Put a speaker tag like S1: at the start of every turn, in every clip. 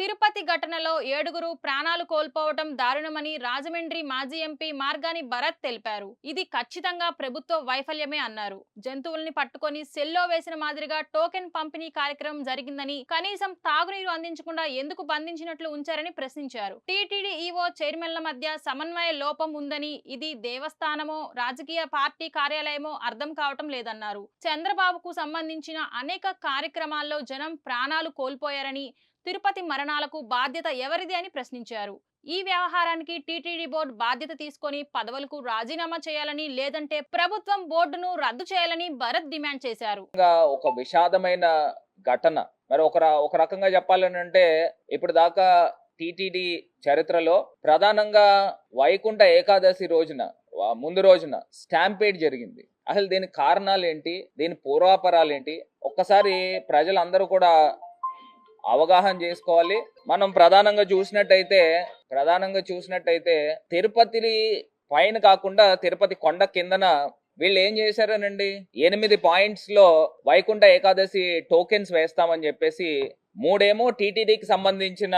S1: తిరుపతి ఘటనలో 7గురు ప్రాణాలు కోల్పోవడం దారుణమని రాజమండ్రి మాజీ ఎంపీ మార్గాని భరత్ తెలిపారు. ఇది ఖచ్చితంగా ప్రభుత్వ వైఫల్యమే అన్నారు. జంతువుల్ని పట్టుకొని సెల్లో వేసిన మాదిరిగా టోకెన్ పంపిణీ కార్యక్రమం జరిగిందని, కనీసం తాగునీరు అందించకుండా ఎందుకు బంధించినట్లు ఉంచారని ప్రశ్నించారు. టీటీడీ ఈవో చైర్మన్ల మధ్య సమన్వయ లోపం ఉందని, ఇది దేవస్థానమో రాజకీయ పార్టీ కార్యాలయమో అర్థం కావటం లేదన్నారు. చంద్రబాబుకు సంబంధించిన అనేక కార్యక్రమాల్లో జనం ప్రాణాలు కోల్పోయారని, తిరుపతి మరణాలకు బాధ్యత ఎవరిది అని ప్రశ్నించారు. ఈ వ్యవహారానికి టీటీడీ బోర్డు బాధ్యత తీసుకొని పదవులకు రాజీనామా చేయాలని, లేదంటే ప్రభుత్వం బోర్డును రద్దు చేయాలని భరత్ డిమాండ్ చేశారు.
S2: ఒక విషాదమైన ఘటన. మరి ఒక రకంగా చెప్పాలనంటే ఇప్పుడు దాకా టీటీడీ చరిత్రలో ప్రధానంగా వైకుంఠ ఏకాదశి రోజున ముందు రోజున స్టాంపేడ్ జరిగింది. అసలు దీనికి కారణాలు ఏంటి, దీని పూర్వాపరాలు ఏంటి, ఒక్కసారి ప్రజలందరూ కూడా అవగాహన చేసుకోవాలి. మనం ప్రధానంగా చూసినట్టయితే తిరుపతి పైన కాకుండా తిరుపతి కొండ కిందన వీళ్ళు ఏం చేశారనండి, 8 పాయింట్స్ లో వైకుంఠ ఏకాదశి టోకెన్స్ వేస్తామని చెప్పేసి 3 టీటీడీకి సంబంధించిన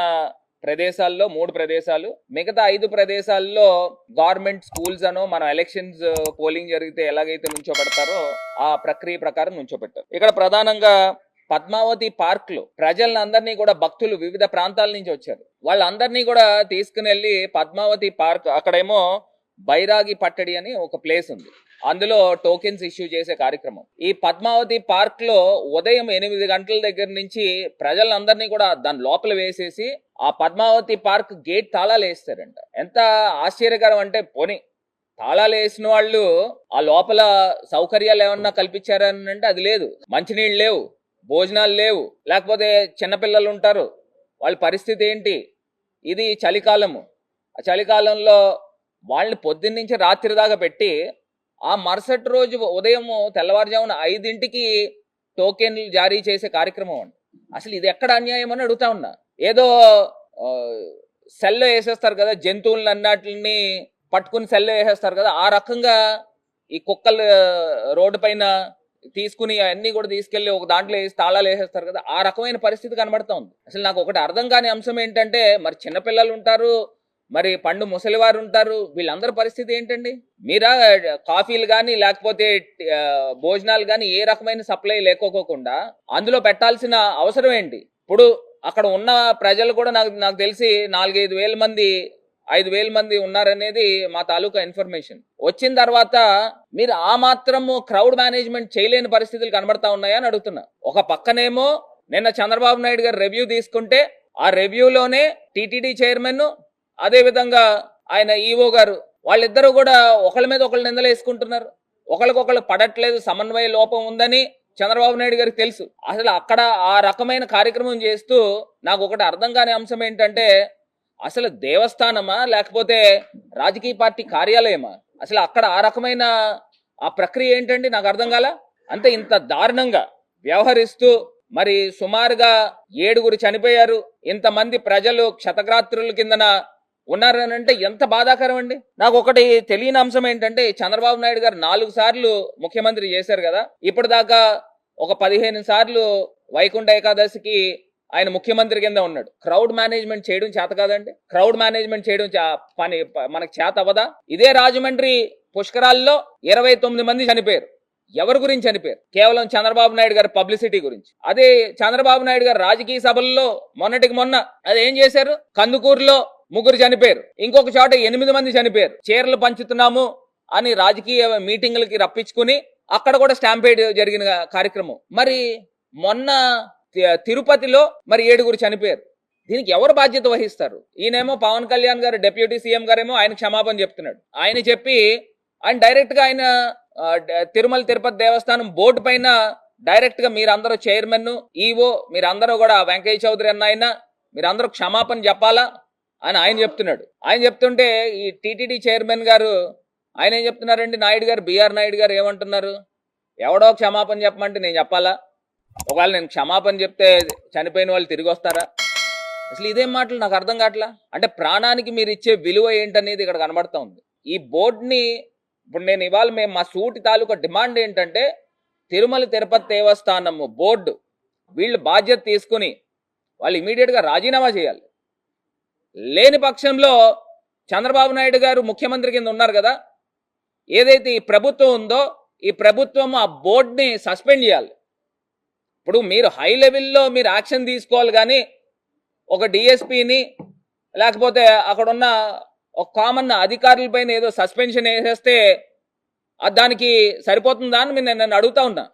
S2: ప్రదేశాల్లో 3 ప్రదేశాలు, మిగతా 5 ప్రదేశాల్లో గవర్నమెంట్ స్కూల్స్ అనో మనం ఎలక్షన్స్ పోలింగ్ జరిగితే ఎలాగైతే నుంచోబెడతారో ఆ ప్రక్రియ ప్రకారం నుంచోబెట్టారు. ఇక్కడ ప్రధానంగా పద్మావతి పార్క్ లో ప్రజలందరినీ కూడా భక్తులు వివిధ ప్రాంతాల నుంచి వచ్చారు. వాళ్ళందరినీ కూడా తీసుకుని వెళ్ళి పద్మావతి పార్క్, అక్కడేమో బైరాగి పట్టడి అని ఒక ప్లేస్ ఉంది, అందులో టోకెన్స్ ఇష్యూ చేసే కార్యక్రమం. ఈ పద్మావతి పార్క్ లో ఉదయం 8 గంటల దగ్గర నుంచి ప్రజలందరినీ కూడా దాని లోపల వేసేసి ఆ పద్మావతి పార్క్ గేట్ తాళాలు వేస్తారంట. ఎంత ఆశ్చర్యకరం అంటే, పోనీ తాళాలు వేసిన వాళ్ళు ఆ లోపల సౌకర్యాలు ఏమన్నా కల్పించారని అంటే అది లేదు. మంచినీళ్ళు లేవు, భోజనాలు లేవు, లేకపోతే చిన్నపిల్లలు ఉంటారు, వాళ్ళ పరిస్థితి ఏంటి? ఇది చలికాలము. ఆ చలికాలంలో వాళ్ళని పొద్దున్నుంచి రాత్రి దాకా పెట్టి ఆ మరుసటి రోజు ఉదయం తెల్లవారుజామున 5ంటికి టోకెన్లు జారీ చేసే కార్యక్రమం అండి. అసలు ఇది ఎక్కడ అన్యాయం అని అడుగుతా ఉన్నా. ఏదో సెల్లో వేసేస్తారు కదా, జంతువులను అన్నిటిని పట్టుకుని సెల్లో వేసేస్తారు కదా, ఆ రకంగా ఈ కుక్కలు రోడ్డు పైన తీసుకుని అన్ని కూడా తీసుకెళ్లి ఒక దాంట్లో వేసి తాళాలు వేసేస్తారు కదా, ఆ రకమైన పరిస్థితి కనబడతా ఉంది. అసలు నాకు ఒకటి అర్థం కాని అంశం ఏంటంటే, మరి చిన్నపిల్లలు ఉంటారు, మరి పండు ముసలివారు ఉంటారు, వీళ్ళందరి పరిస్థితి ఏంటండి? మీరా కాఫీలు కానీ లేకపోతే భోజనాలు కానీ ఏ రకమైన సప్లై లేకోకుండా అందులో పెట్టాల్సిన అవసరం ఏంటి? ఇప్పుడు అక్కడ ఉన్న ప్రజలు కూడా నాకు తెలిసి 4-5 వేల మంది 5,000 మంది ఉన్నారనేది మా తాలూకా ఇన్ఫర్మేషన్. వచ్చిన తర్వాత మీరు ఆ మాత్రము క్రౌడ్ మేనేజ్మెంట్ చేయలేని పరిస్థితులు కనబడతా ఉన్నాయా అని అడుగుతున్నా. ఒక పక్కనేమో నిన్న చంద్రబాబు నాయుడు గారు రివ్యూ తీసుకుంటే ఆ రివ్యూలోనే టీటీడీ చైర్మన్, అదే విధంగా ఆయన ఈవో గారు, వాళ్ళిద్దరూ కూడా ఒకళ్ళ మీద ఒకళ్ళు నిందలు వేసుకుంటున్నారు. ఒకళ్ళకొకళ్ళు పడట్లేదు, సమన్వయ లోపం ఉందని చంద్రబాబు నాయుడు గారికి తెలుసు. అసలు అక్కడ ఆ రకమైన కార్యక్రమం చేస్తూ నాకు ఒకటి అర్థం కాని అంశం ఏంటంటే, అసలు దేవస్థానమా లేకపోతే రాజకీయ పార్టీ కార్యాలయమా? అసలు అక్కడ ఆ రకమైన ఆ ప్రక్రియ ఏంటండి? నాకు అర్థం కాల. అంతే ఇంత దారుణంగా వ్యవహరిస్తూ మరి సుమారుగా 7గురు చనిపోయారు, ఇంతమంది ప్రజలు క్షతగాత్రుల కిందన ఉన్నారనంటే ఎంత బాధాకరం అండి. నాకు ఒకటి తెలియని అంశం ఏంటంటే, చంద్రబాబు నాయుడు గారు 4 సార్లు ముఖ్యమంత్రి చేశారు కదా, ఇప్పటిదాకా ఒక 15 సార్లు వైకుంఠ ఏకాదశికి ఆయన ముఖ్యమంత్రి కింద ఉన్నాడు. క్రౌడ్ మేనేజ్మెంట్ చేయడం చేత కాదండి? క్రౌడ్ మేనేజ్మెంట్ చేయడం పని మనకు చేత అవ్వదా? ఇదే రాజమండ్రి పుష్కరాల్లో 29 మంది చనిపోయారు. ఎవరి గురించి చనిపోయారు? కేవలం చంద్రబాబు నాయుడు గారి పబ్లిసిటీ గురించి. అదే చంద్రబాబు నాయుడు గారు రాజకీయ సభల్లో మొన్నటికి మొన్న అది ఏం చేశారు? కందుకూరులో 3 చనిపోయారు, ఇంకొక చోట 8 మంది చనిపోయారు. చీరలు పంచుతున్నాము అని రాజకీయ మీటింగులకి రప్పించుకుని అక్కడ కూడా స్టాంపేడ్ జరిగిన కార్యక్రమం. మరి మొన్న తిరుపతిలో మరి 7గురు చనిపోయారు. దీనికి ఎవరు బాధ్యత వహిస్తారు? ఈయనేమో పవన్ కళ్యాణ్ గారు, డిప్యూటీ సీఎం గారేమో ఆయన క్షమాపణ చెప్తున్నాడు. ఆయన చెప్పి ఆయన డైరెక్ట్ గా ఆయన తిరుమల తిరుపతి దేవస్థానం బోర్డు పైన డైరెక్ట్ గా మీరందరూ చైర్మన్, ఈవో మీరందరూ కూడా వెంకయ్య చౌదరి అన్న ఆయన మీరందరూ క్షమాపణ చెప్పాలా అని ఆయన చెప్తున్నాడు. ఆయన చెప్తుంటే ఈ టీటీడీ చైర్మన్ గారు ఆయన ఏం చెప్తున్నారండి, నాయుడు గారు, బిఆర్ నాయుడు గారు ఏమంటున్నారు, ఎవడో క్షమాపణ చెప్పమంటే నేను చెప్పాలా? ఒకవేళ నేను క్షమాపణ చెప్తే చనిపోయిన వాళ్ళు తిరిగి వస్తారా? అసలు ఇదేం మాటలు నాకు అర్థం కావట్లా. అంటే ప్రాణానికి మీరు ఇచ్చే విలువ ఏంటనేది ఇక్కడ కనబడతా ఉంది. ఈ బోర్డుని ఇప్పుడు నేను ఇవాళ మేము మా సూటి తాలూకా డిమాండ్ ఏంటంటే, తిరుమల తిరుపతి దేవస్థానము బోర్డు వీళ్ళు బాధ్యత తీసుకుని వాళ్ళు ఇమీడియట్గా రాజీనామా చేయాలి. లేని పక్షంలో చంద్రబాబు నాయుడు గారు ముఖ్యమంత్రి కింద ఉన్నారు కదా, ఏదైతే ఈ ప్రభుత్వం ఉందో ఈ ప్రభుత్వం ఆ బోర్డుని సస్పెండ్ చేయాలి. ఇప్పుడు మీరు హై లెవెల్లో మీరు యాక్షన్ తీసుకోవాలి, కానీ ఒక డిఎస్పీని లేకపోతే అక్కడున్న ఒక కామన్ అధికారులపైన ఏదో సస్పెన్షన్ వేసేస్తే దానికి సరిపోతుందా అని నేను అడుగుతా ఉన్నా.